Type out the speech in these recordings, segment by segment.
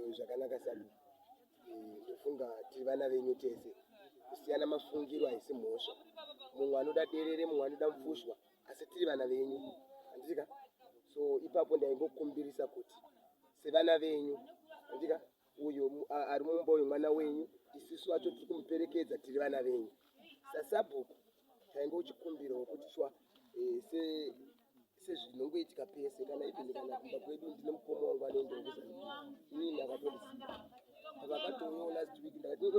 Zvakanaka sabu ndofunga tiri vana venyu tese kusiyana mafungiro haisi mhosva. Mumwe anoda derere, mumwe anoda mufushwa, asi tiri vana venyu, handika? So ipapo ndaingokumbirisa kuti sevana venyu, handika, uyo ari mumba uyu mwana wenyu, isusu wacho tiri kumuperekedza tiri vana venyu. Sabhuku taingochikumbirawo kuti shwa sezvinongoitika pese kana ipindi kana kumba kwedu ndine mukoma wangu anoendeuza inini ndakatondisiya vakatouyawo last week ndakati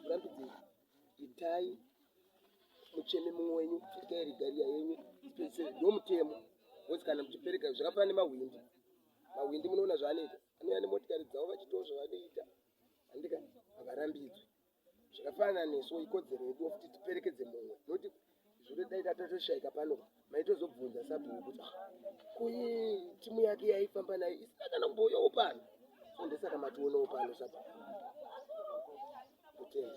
kurambidzei itai mucheme mumwe wenyu pfekai regalia yenyu ndo mutemo woti kana muchipereka zvakafanana nemahwindi. Mahwindi munoona zvaanoita, anouya nemotikari dzavo vachitawo zvavanoita, handika, havarambidzwi. Zvakafanana nesu ikodzero yedu kuti tiperekedze mumwe, nokuti zvino dai tatoshaika pano maitozobvunza Sabhuku kuti kuyi timu yake yaifamba nayo isina kana kumbouyawo pano. So ndesaka mationawo pano Sabhuku kutenda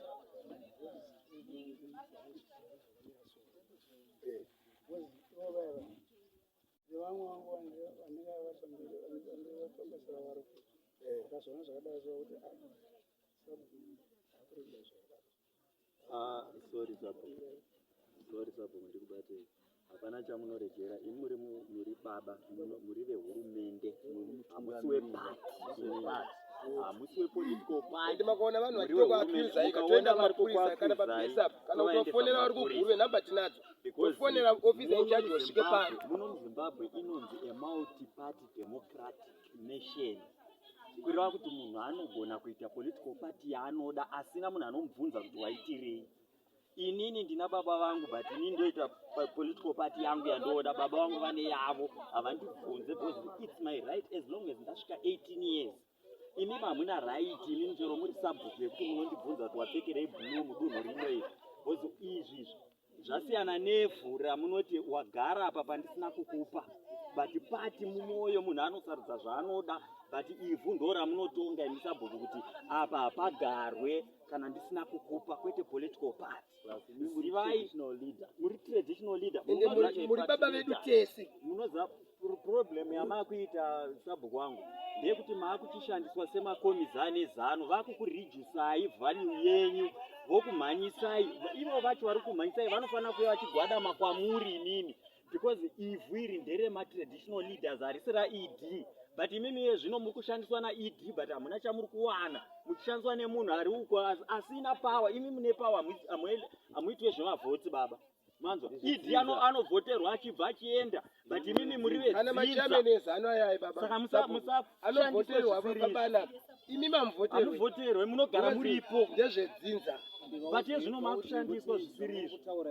sorry Sabhuku ndikubate. Hapana chamunoregera, imuri muri baba, muri vehurumende, hamusi wepati, hamusi wepolitical party. Ndimakaona vanhu vachitoko akuza ikatoenda mapurisa kana papesa kana ukafonera vari kugurwe nhamba tinadzo. Ufonera officer in charge wasvike pano. Muno Zimbabwe inonzi a multi-party democratic nation. Kureva kuti munhu anogona kuita political party yaanoda asina munhu anomubvunza kuti waitirei. Inini ndina baba vangu but inini ndoita political party yangu yandoda, baba vangu vane yavo, havandibvunze because it's my right as long as ndasvika 18 years. Imi hamuna right, imi njero muri Sabhuku yekuti munondibvunza kuti wapfekerei blue mudunhu rimwe. Because izvi zvasiyana nevhu ramunoti wagara apa pandisina kukupa. But party mumwoyo munhu anosarudza zvaanoda, but ivhu ndo ramunotonga imi Sabhuku kuti apa hapagarwe kana ndisina kukupa, kwete political party. Muri traditional leader. Muri baba vedu tese. Munoza problem yamakuita Sabhuku wangu ndeyekuti maakuchishandiswa semakomizane zano, vakukurijusai value yenyu, vokumhanyisai. Ivo vacho vari kumhanyisai vanofanira kuva vachigwadama kwamuri imimi, because ivhu iri nderema-traditional leaders harisi raED. But imimi zvino muri kushandiswa naED but hamuna chamuri kuwana, muchishandiswa nemunhu ari uko asina power. Imi mune power, hamuitwe zvemavhoti baba. Manzwa, ED anovhoterwa achibva achienda, but imimi muri vedzinza. Ana machameneza anoyai baba. Saka anovhoterwa papana. Imi mamvoterwe. Anovhoterwe munogara muripo. Ndezvedzinza. But yezvino makushandiswa zvisiri izvo.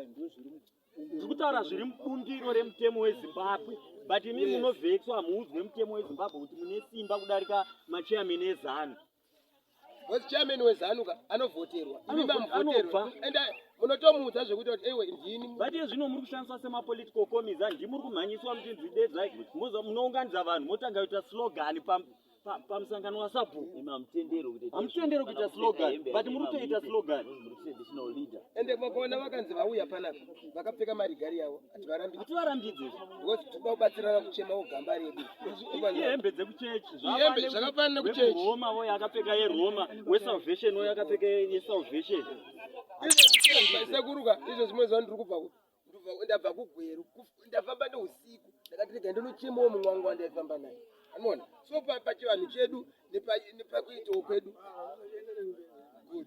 Ndikutaura zviri mubundiro remutemo weZimbabwe. But imi munovhetswa hamuudzwe mutemo weZimbabwe kuti mune simba kudarika machairman ezanu. What's chairman wezanu anovhoterwa. Imi mamvoterwa. Munotomuudza zvekuti ewe ndini. But yezvino muri kushandiswa semapolitical committee, ndimuri kumhanyiswa muchinzidedza, munounganidza vanhu motanga kuita slogan pamusangano waSabhuku. Hamutendero kuita slogan, but muri kutoita slogan. Ende makaona vakanzi vauya panapa vakapfeka maregalia avo hativarambidze because toda kubatsirana kuchemawo gamba redu. Ihembe dzekuchechi zvakafanana kuchechi. Roma voya akapfeka yeRoma, weSalvation voya akapfeka yeSalvation. Sekuruka izvo zvimwe zvandiri kubva ndabva kugweru ndafamba neusiku ndakati rega ndinochemawo mumwe wangu wandaifamba naye. Anoona so pachivanhu chedu nepakuitawo kwedu. Good.